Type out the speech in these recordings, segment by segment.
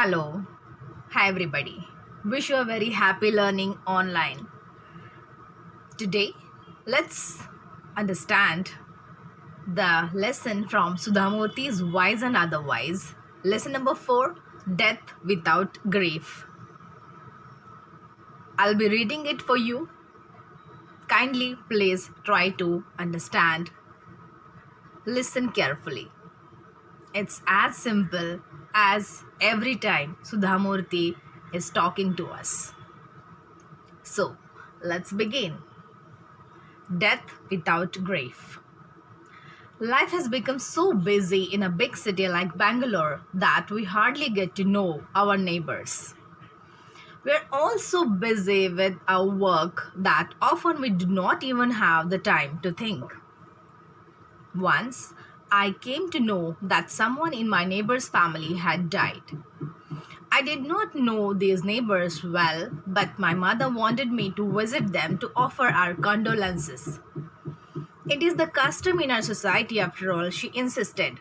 Hello, hi everybody. Wish you a very happy learning online. Today, let's understand the lesson from Sudha Murthy's Wise and Otherwise. Lesson number 4, Death Without Grief. I'll be reading it for you. Kindly please try to understand. Listen carefully. It's as simple as every time Sudha Murthy is talking to us. So, let's begin. Death without grief. Life has become so busy in a big city like Bangalore that we hardly get to know our neighbors. We're all so busy with our work that often we do not even have the time to think. Once, I came to know that someone in my neighbor's family had died. I did not know these neighbors well, but my mother wanted me to visit them to offer our condolences. It is the custom in our society, after all, she insisted.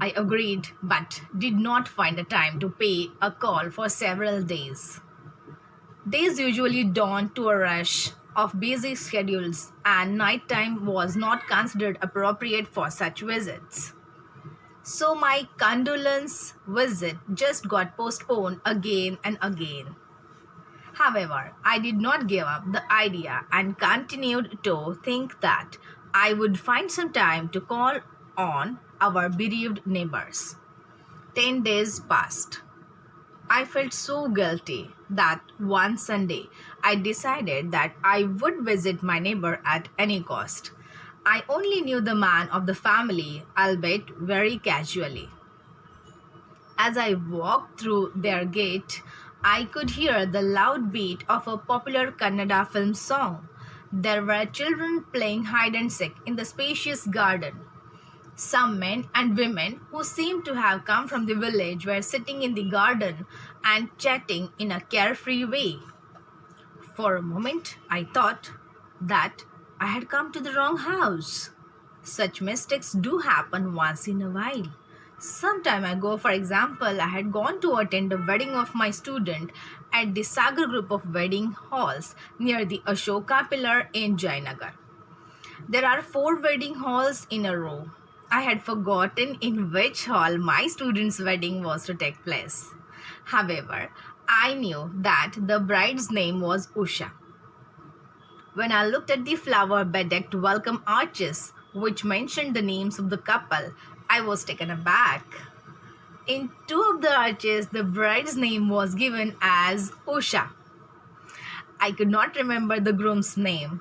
I agreed, but did not find a time to pay a call for several days. Days usually dawned to a rush of busy schedules, and nighttime was not considered appropriate for such visits. So my condolence visit just got postponed again and again. However, I did not give up the idea and continued to think that I would find some time to call on our bereaved neighbors. 10 days passed. I felt so guilty that one Sunday I decided that I would visit my neighbor at any cost. I only knew the man of the family, albeit very casually. As I walked through their gate, I could hear the loud beat of a popular Kannada film song. There were children playing hide and seek in the spacious garden. Some men and women who seemed to have come from the village were sitting in the garden and chatting in a carefree way. For a moment, I thought that I had come to the wrong house. Such mistakes do happen once in a while. Some time ago, for example, I had gone to attend a wedding of my student at the Sagar group of wedding halls near the Ashoka pillar in Jayanagar. There are 4 wedding halls in a row. I had forgotten in which hall my student's wedding was to take place. However, I knew that the bride's name was Usha. When I looked at the flower-bedecked welcome arches, which mentioned the names of the couple, I was taken aback. In 2 of the arches, the bride's name was given as Usha. I could not remember the groom's name.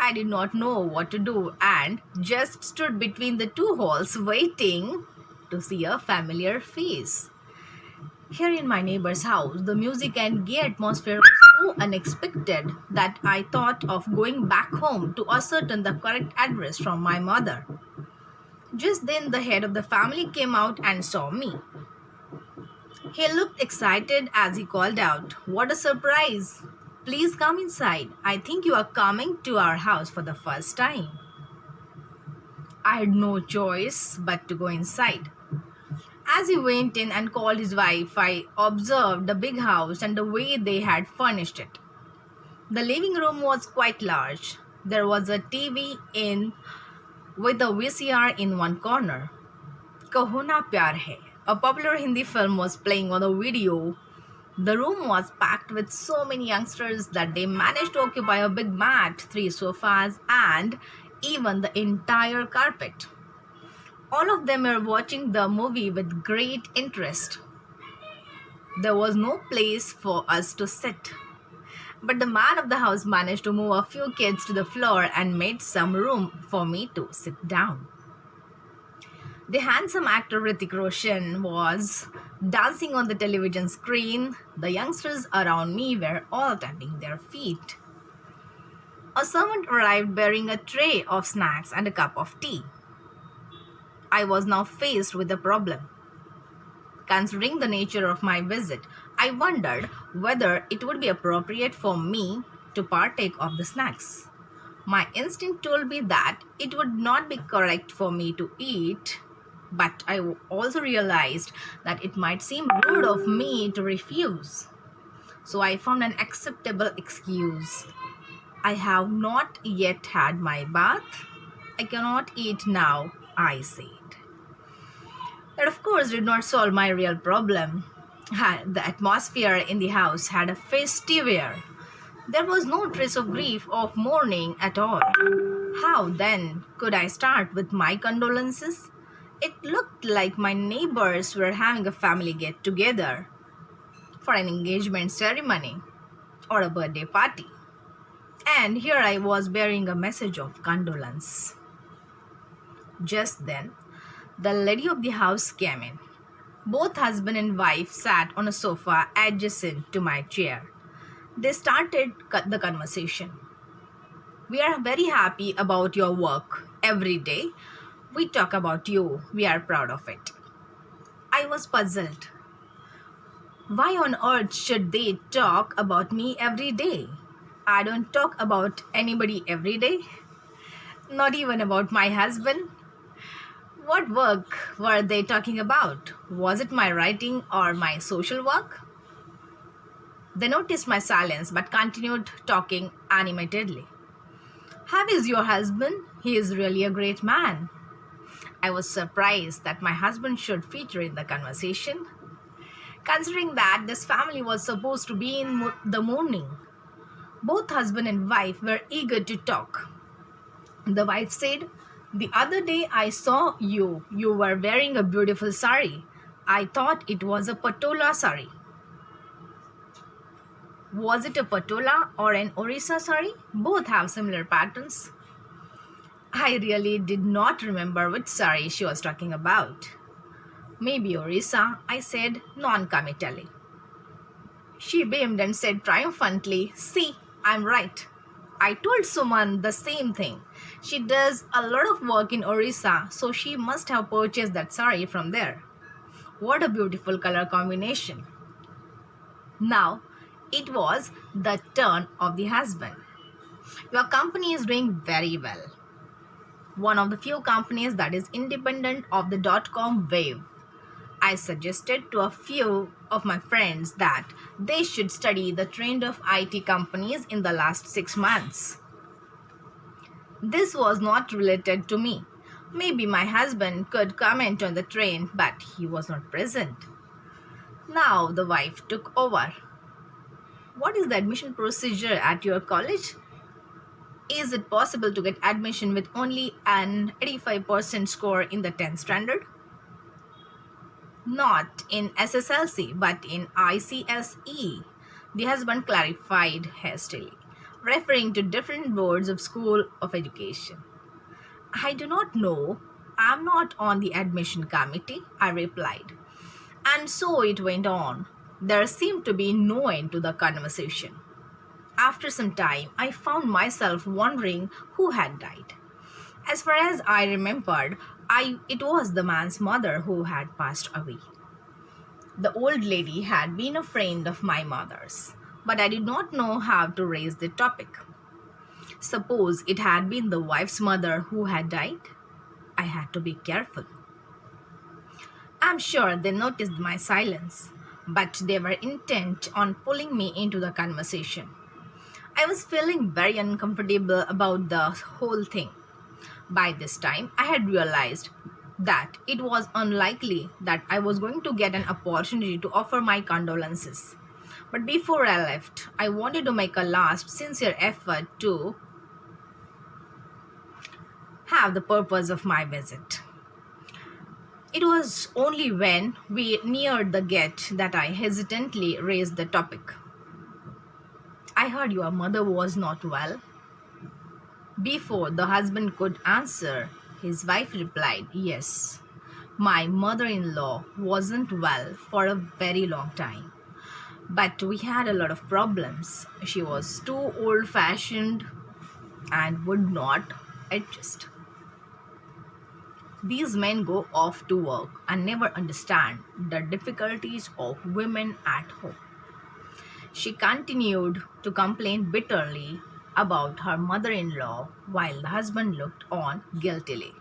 I did not know what to do and just stood between the 2 halls waiting to see a familiar face. Here in my neighbor's house, the music and gay atmosphere was so unexpected that I thought of going back home to ascertain the correct address from my mother. Just then, the head of the family came out and saw me. He looked excited as he called out, "What a surprise! Please come inside. I think you are coming to our house for the first time." I had no choice but to go inside. As he went in and called his wife, I observed the big house and the way they had furnished it. The living room was quite large. There was a TV in with a VCR in one corner. Kaho Na Pyar Hai, a popular Hindi film, was playing on the video. The room was packed with so many youngsters that they managed to occupy a big mat, 3 sofas, and even the entire carpet. All of them were watching the movie with great interest. There was no place for us to sit. But the man of the house managed to move a few kids to the floor and made some room for me to sit down. The handsome actor Hrithik Roshan was dancing on the television screen. The youngsters around me were all tapping their feet. A servant arrived bearing a tray of snacks and a cup of tea. I was now faced with a problem. Considering the nature of my visit, I wondered whether it would be appropriate for me to partake of the snacks. My instinct told me that it would not be correct for me to eat But I also realized that it might seem rude of me to refuse. So I found an acceptable excuse. I have not yet had my bath. I cannot eat now, I said. That, of course, did not solve my real problem. The atmosphere in the house had a festive air. There was no trace of grief or mourning at all. How then could I start with my condolences? It looked like my neighbors were having a family get together for an engagement ceremony or a birthday party. And here I was bearing a message of condolence. Just then, the lady of the house came in. Both husband and wife sat on a sofa adjacent to my chair. They started the conversation. We are very happy about your work every day. We talk about you. We are proud of it. I was puzzled. Why on earth should they talk about me every day? I don't talk about anybody every day. Not even about my husband. What work were they talking about? Was it my writing or my social work? They noticed my silence but continued talking animatedly. How is your husband? He is really a great man. I was surprised that my husband should feature in the conversation, considering that this family was supposed to be in the morning. Both husband and wife were eager to talk. The wife said, "The other day I saw you. You were wearing a beautiful sari. I thought it was a patola sari." Was it a patola or an Orissa sari? Both have similar patterns. I really did not remember which sari she was talking about. Maybe Orissa, I said non-committally. She beamed and said triumphantly, "See, I'm right. I told Suman the same thing. She does a lot of work in Orissa, so she must have purchased that sari from there. What a beautiful color combination." Now, it was the turn of the husband. "Your company is doing very well. One of the few companies that is independent of the dot-com wave. I suggested to a few of my friends that they should study the trend of IT companies in the last 6 months. This was not related to me. Maybe my husband could comment on the trend, but he was not present. Now the wife took over. What is the admission procedure at your college? Is it possible to get admission with only an 85% score in the 10th standard? Not in SSLC, but in ICSE, the husband clarified hastily, referring to different boards of school of education. I do not know. I am not on the admission committee, I replied. And so it went on. There seemed to be no end to the conversation. After some time, I found myself wondering who had died. As far as I remembered, it was the man's mother who had passed away. The old lady had been a friend of my mother's, but I did not know how to raise the topic. Suppose it had been the wife's mother who had died? I had to be careful. I'm sure they noticed my silence, but they were intent on pulling me into the conversation. I was feeling very uncomfortable about the whole thing. By this time, I had realized that it was unlikely that I was going to get an opportunity to offer my condolences. But before I left, I wanted to make a last sincere effort to have the purpose of my visit. It was only when we neared the gate that I hesitantly raised the topic. I heard your mother was not well. Before the husband could answer, his wife replied, "Yes, my mother-in-law wasn't well for a very long time. But we had a lot of problems. She was too old-fashioned and would not adjust. These men go off to work and never understand the difficulties of women at home." She continued to complain bitterly about her mother-in-law while the husband looked on guiltily.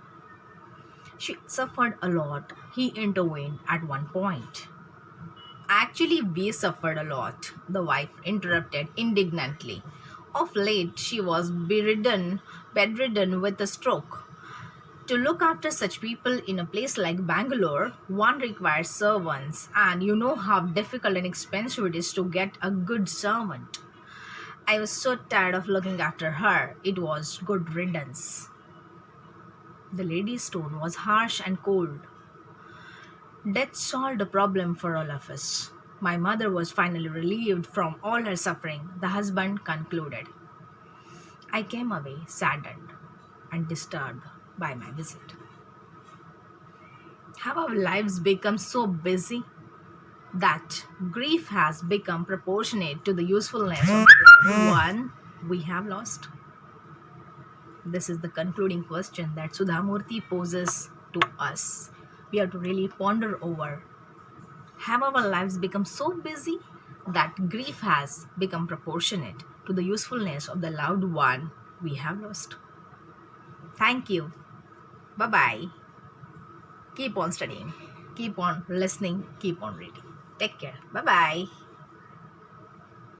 She suffered a lot. He intervened at one point. Actually, we suffered a lot, the wife interrupted indignantly. Of late, she was bedridden with a stroke. To look after such people in a place like Bangalore, one requires servants, and you know how difficult and expensive it is to get a good servant. I was so tired of looking after her, it was good riddance. The lady's tone was harsh and cold. Death solved the problem for all of us. My mother was finally relieved from all her suffering, the husband concluded. I came away saddened and disturbed by my visit. Have our lives become so busy that grief has become proportionate to the usefulness of the loved one we have lost? This is the concluding question that Sudha Murthy poses to us. We have to really ponder over. Have our lives become so busy that grief has become proportionate to the usefulness of the loved one we have lost? Thank you. Bye bye. Keep on studying, keep on listening, keep on reading. Take care. Bye bye.